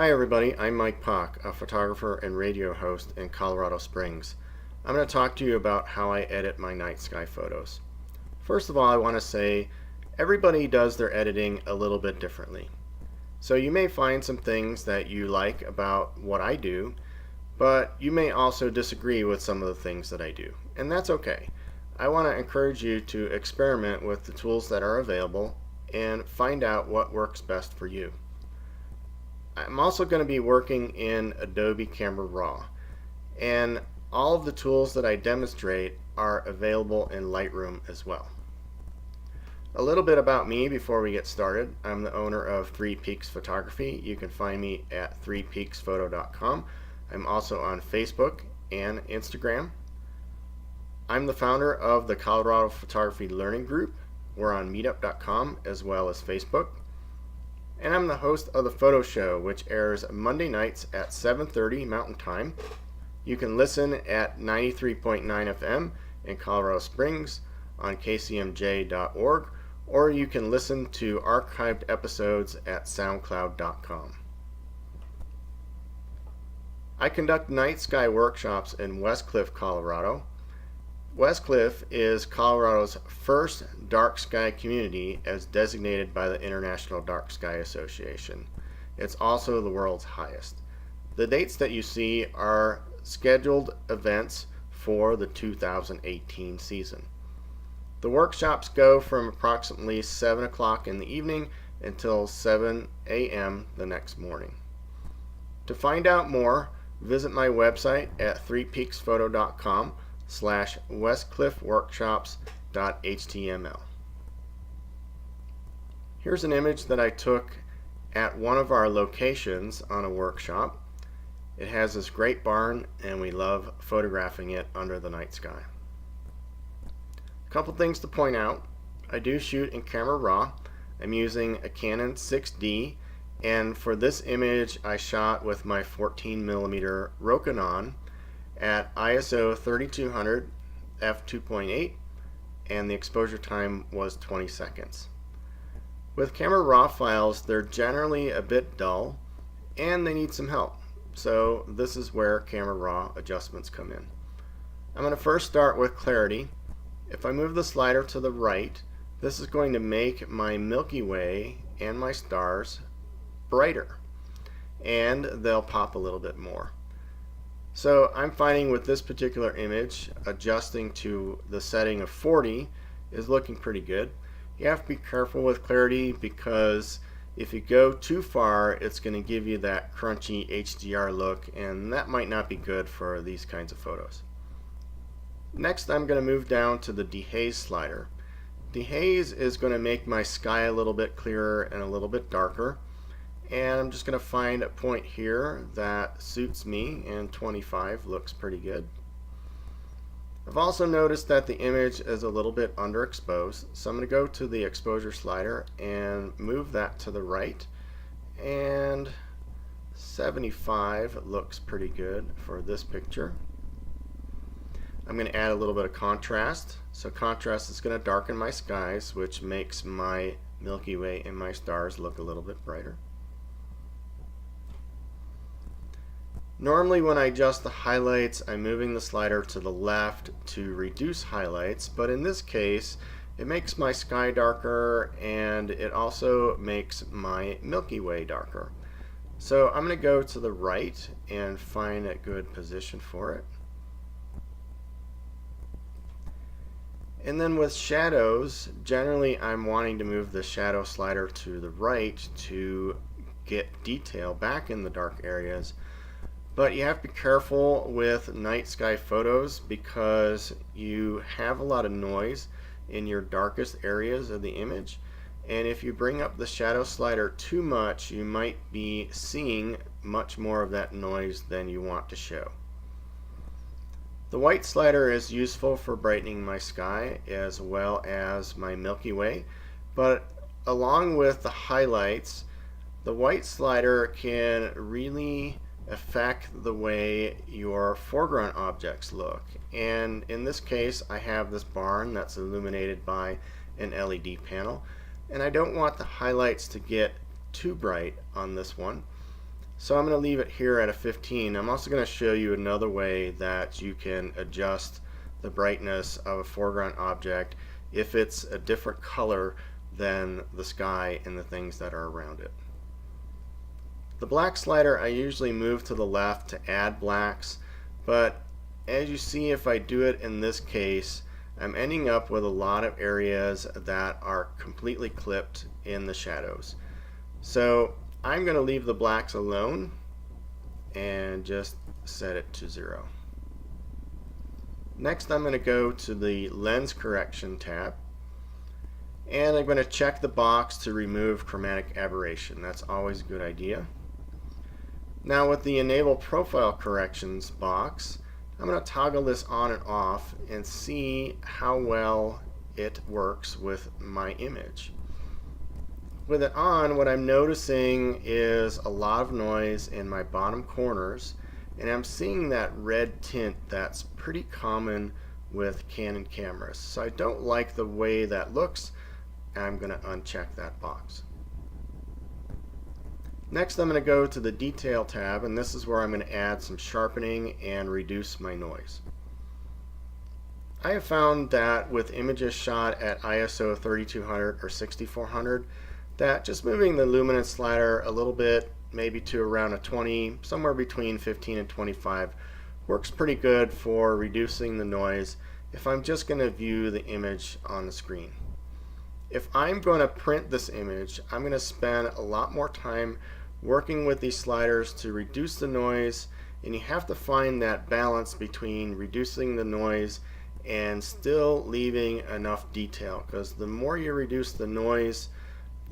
Hi everybody, I'm Mike Pach, a photographer and radio host in Colorado Springs. I'm going to talk to you about how I edit my night sky photos. First of all, I want to say everybody does their editing a little bit differently. So you may find some things that you like about what I do, but you may also disagree with some of the things that I do, and that's okay. I want to encourage you to experiment with the tools that are available and find out what works best for you. I'm also going to be working in Adobe Camera Raw, and all of the tools that I demonstrate are available in Lightroom as well. A little bit about me before we get started. I'm the owner of Three Peaks Photography. You can find me at threepeaksphoto.com. I'm also on Facebook and Instagram. I'm the founder of the Colorado Photography Learning Group. We're on meetup.com as well as Facebook. And I'm the host of the Photo Show, which airs Monday nights at 7:30 Mountain Time. You can listen at 93.9 FM in Colorado Springs on kcmj.org, or you can listen to archived episodes at soundcloud.com. I conduct night sky workshops in Westcliff, Colorado. Westcliff is Colorado's first dark sky community as designated by the International Dark Sky Association. It's also the world's highest. The dates that you see are scheduled events for the 2018 season. The workshops go from approximately 7 o'clock in the evening until 7 a.m. the next morning. To find out more, visit my website at threepeaksphoto.com/westcliffworkshops.html. Here's an image that I took at one of our locations on a workshop. It has this great barn and we love photographing it under the night sky. A couple things to point out. I do shoot in Camera Raw. I'm using a Canon 6D, and for this image I shot with my 14mm Rokinon at ISO 3200 f2.8, and the exposure time was 20 seconds. With Camera Raw files, they're generally a bit dull and they need some help, so this is where Camera Raw adjustments come in. I'm going to first start with clarity. If I move the slider to the right, this is going to make my Milky Way and my stars brighter, and they'll pop a little bit more. So I'm finding with this particular image, adjusting to the setting of 40 is looking pretty good. You have to be careful with clarity because if you go too far, it's going to give you that crunchy HDR look, and that might not be good for these kinds of photos. Next, I'm going to move down to the dehaze slider. Dehaze is going to make my sky a little bit clearer and a little bit darker. And I'm just going to find a point here that suits me, and 25 looks pretty good. I've also noticed that the image is a little bit underexposed, so I'm going to go to the exposure slider and move that to the right, and 75 looks pretty good for this picture. I'm going to add a little bit of contrast. So contrast is going to darken my skies, which makes my Milky Way and my stars look a little bit brighter. Normally when I adjust the highlights, I'm moving the slider to the left to reduce highlights, but in this case it makes my sky darker and it also makes my Milky Way darker. So I'm going to go to the right and find a good position for it. And then with shadows, generally I'm wanting to move the shadow slider to the right to get detail back in the dark areas. But you have to be careful with night sky photos because you have a lot of noise in your darkest areas of the image, and if you bring up the shadow slider too much, you might be seeing much more of that noise than you want to show. The white slider is useful for brightening my sky as well as my Milky Way, but along with the highlights, the white slider can really affect the way your foreground objects look. And in this case, I have this barn that's illuminated by an LED panel, and I don't want the highlights to get too bright on this one. So I'm going to leave it here at a 15. I'm also going to show you another way that you can adjust the brightness of a foreground object if it's a different color than the sky and the things that are around it. The black slider I usually move to the left to add blacks, but as you see, if I do it in this case, I'm ending up with a lot of areas that are completely clipped in the shadows. So I'm going to leave the blacks alone and just set it to 0. Next, I'm going to go to the Lens Correction tab, and I'm going to check the box to remove chromatic aberration. That's always a good idea. Now with the Enable Profile Corrections box, I'm going to toggle this on and off and see how well it works with my image. With it on, what I'm noticing is a lot of noise in my bottom corners, and I'm seeing that red tint that's pretty common with Canon cameras. So I don't like the way that looks, and I'm going to uncheck that box. Next, I'm going to go to the Detail tab, and this is where I'm going to add some sharpening and reduce my noise. I have found that with images shot at ISO 3200 or 6400, that just moving the luminance slider a little bit, maybe to around a 20, somewhere between 15 and 25, works pretty good for reducing the noise if I'm just going to view the image on the screen. If I'm going to print this image, I'm going to spend a lot more time working with these sliders to reduce the noise, and you have to find that balance between reducing the noise and still leaving enough detail, because the more you reduce the noise,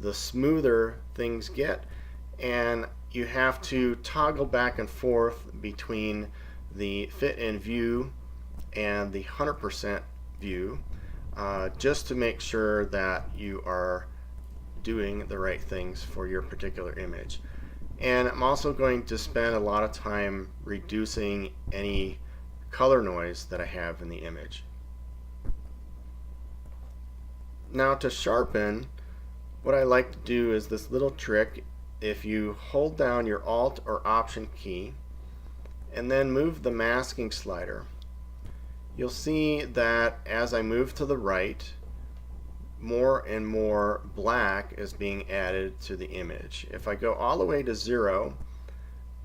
the smoother things get, and you have to toggle back and forth between the fit in view and the 100% view just to make sure that you are doing the right things for your particular image. And I'm also going to spend a lot of time reducing any color noise that I have in the image. Now to sharpen, what I like to do is this little trick. If you hold down your Alt or Option key and then move the masking slider, you'll see that as I move to the right, more and more black is being added to the image. If I go all the way to 0,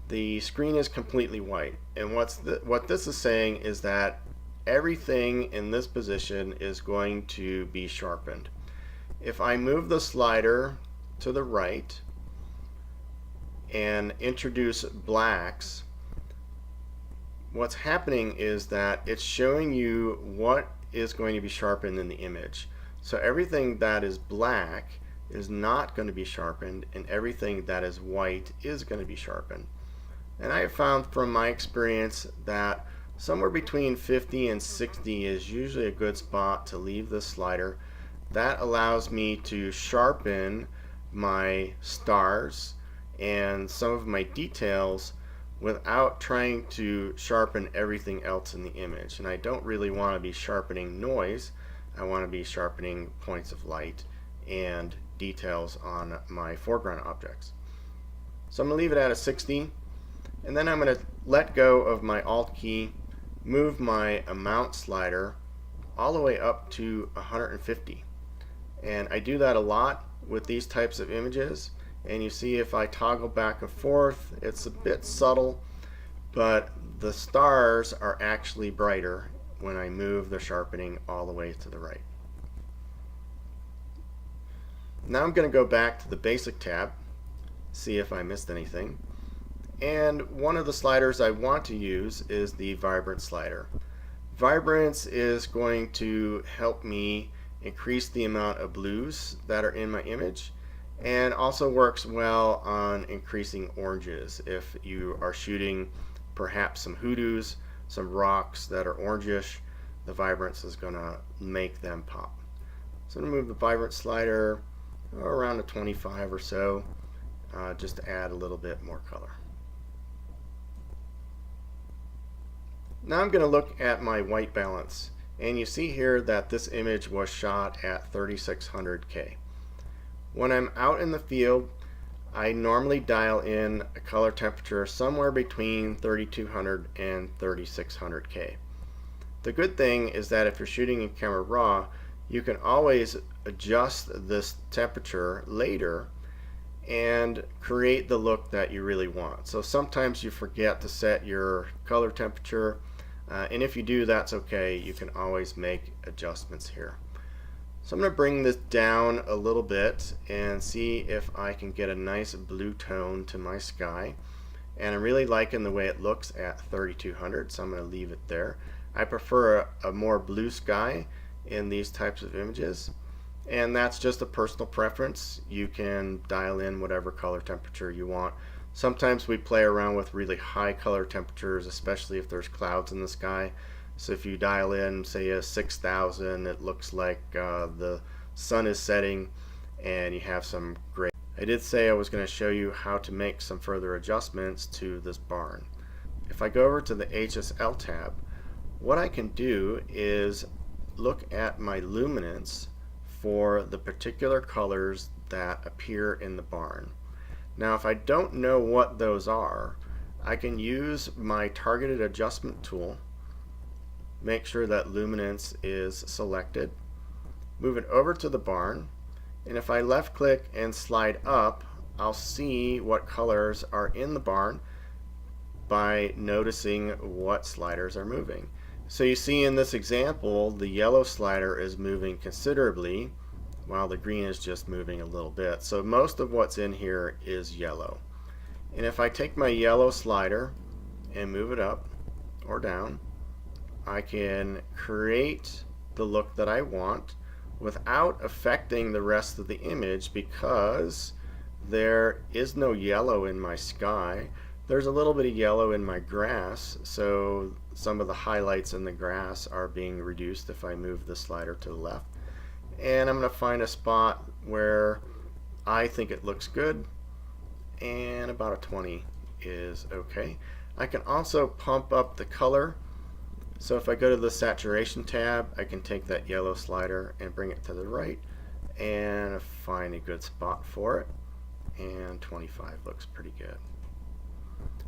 the screen is completely white. And what this is saying is that everything in this position is going to be sharpened. If I move the slider to the right and introduce blacks, what's happening is that it's showing you what is going to be sharpened in the image. So everything that is black is not going to be sharpened, and everything that is white is going to be sharpened. And I have found from my experience that somewhere between 50 and 60 is usually a good spot to leave this slider. That allows me to sharpen my stars and some of my details without trying to sharpen everything else in the image. And I don't really want to be sharpening noise. I want to be sharpening points of light and details on my foreground objects. So I'm going to leave it at a 60, and then I'm going to let go of my Alt key, move my amount slider all the way up to 150. And I do that a lot with these types of images, and you see if I toggle back and forth, it's a bit subtle, but the stars are actually brighter when I move the sharpening all the way to the right. Now I'm going to go back to the Basic tab, see if I missed anything. And one of the sliders I want to use is the Vibrance slider. Vibrance is going to help me increase the amount of blues that are in my image, and also works well on increasing oranges. If you are shooting perhaps some hoodoos, some rocks that are orangish, the Vibrance is going to make them pop. So I'm going to move the Vibrance slider around a 25 or so, just to add a little bit more color. Now I'm going to look at my white balance, and you see here that this image was shot at 3600K. When I'm out in the field, I normally dial in a color temperature somewhere between 3200 and 3600K. The good thing is that if you're shooting in Camera Raw, you can always adjust this temperature later and create the look that you really want. So sometimes you forget to set your color temperature, and if you do, that's okay. You can always make adjustments here. So I'm going to bring this down a little bit and see if I can get a nice blue tone to my sky. And I'm really liking the way it looks at 3200, so I'm going to leave it there. I prefer a more blue sky in these types of images, and that's just a personal preference. You can dial in whatever color temperature you want. Sometimes we play around with really high color temperatures, especially if there's clouds in the sky. So if you dial in, say, a 6000, it looks like the sun is setting and you have some gray. I did say I was going to show you how to make some further adjustments to this barn. If I go over to the HSL tab, what I can do is look at my luminance for the particular colors that appear in the barn. Now, if I don't know what those are, I can use my targeted adjustment tool, make sure that luminance is selected, move it over to the barn, and if I left click and slide up, I'll see what colors are in the barn by noticing what sliders are moving. So you see in this example, the yellow slider is moving considerably while the green is just moving a little bit. So most of what's in here is yellow. And if I take my yellow slider and move it up or down, I can create the look that I want without affecting the rest of the image, because there is no yellow in my sky. There's a little bit of yellow in my grass, so some of the highlights in the grass are being reduced if I move the slider to the left. And I'm going to find a spot where I think it looks good, and about a 20 is okay. I can also pump up the color. So if I go to the saturation tab, I can take that yellow slider and bring it to the right and find a good spot for it, and 25 looks pretty good.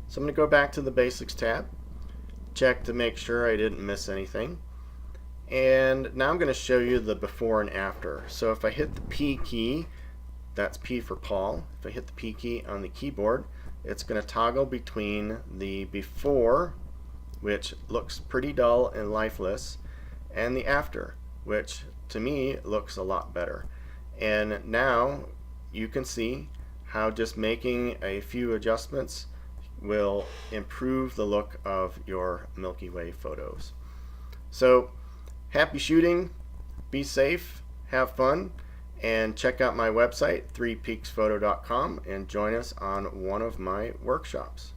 So I'm going to go back to the Basics tab, check to make sure I didn't miss anything, and now I'm going to show you the before and after. So if I hit the P key, that's P for Paul, if I hit the P key on the keyboard, it's going to toggle between the before, which looks pretty dull and lifeless, and the after, which to me looks a lot better. And now you can see how just making a few adjustments will improve the look of your Milky Way photos. So happy shooting, be safe, have fun, and check out my website 3peaksphoto.com and join us on one of my workshops.